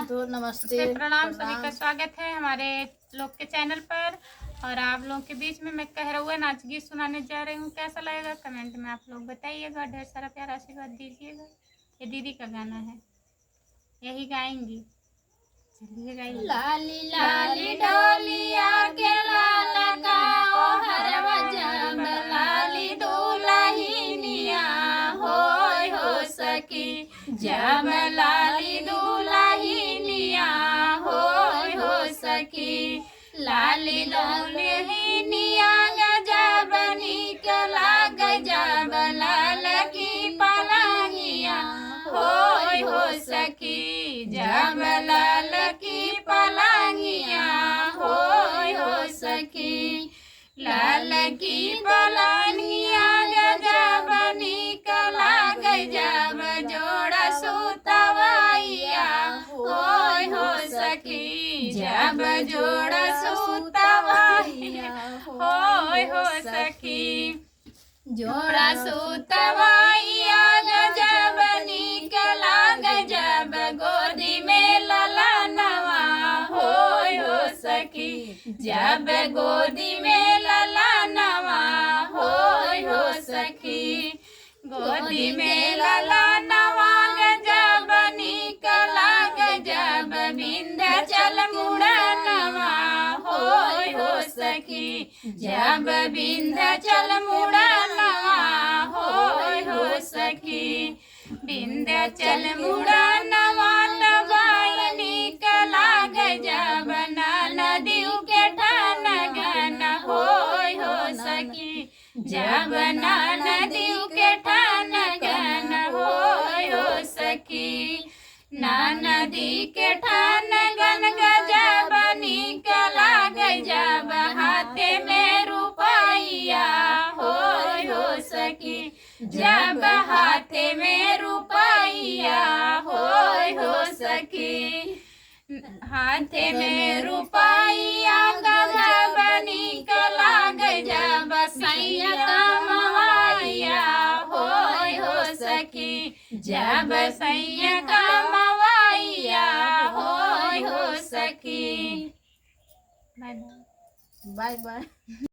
तो नमस्ते प्रणाम सभी का स्वागत है हमारे लोग के चैनल पर। और आप लोगों के बीच में मैं कह रहा नाच गीत सुनाने जा रही हूँ। कैसा लगेगा कमेंट में आप लोग बताइएगा। ढेर सारा प्यार आशीर्वाद दीजिएगा। ये दीदी का गाना है, यही गाएंगी। चलिए गाइए। लाली लाली डोलिया के लाला का हरवा जब लाली दुल्हनिया हो सकी, जब लाली दुल्हनिया हो सकी। लाली दुल्हनिया जब निकला जब लाल की पलंगिया हो सकी, जब लाल की पलंगिया हो सकी। लाल की पलंगिया जब निकला जब जोड़ा सुतवैया हो सकी, जब जोड़ा सुतवैया हो सकी। जोड़ा सुतवैया जब निकला जब गोदी में ललनवा हो सकी, जब गोदी में ललनवा हो सकी। गोदी में ललनवा जब निकला जब विंध्याचल मुड़नवा हो सकी, जब विंध्याचल मुड़नवा हो सकी। विंध्याचल मुड़नवा तब निकला जब नदियों के ठान गन हो सकी, जब नदियों के ठान गन हो सकी। नदी के ठान गन जब निकला जब हाथे में रुपैया हो सकी, जब हाथे में रुपैया हो सकी। हाथे में रुपैया जब निकला जब सैया कमवैया हो सकी, जब सैया कमवैया हो सकी। Bye bye.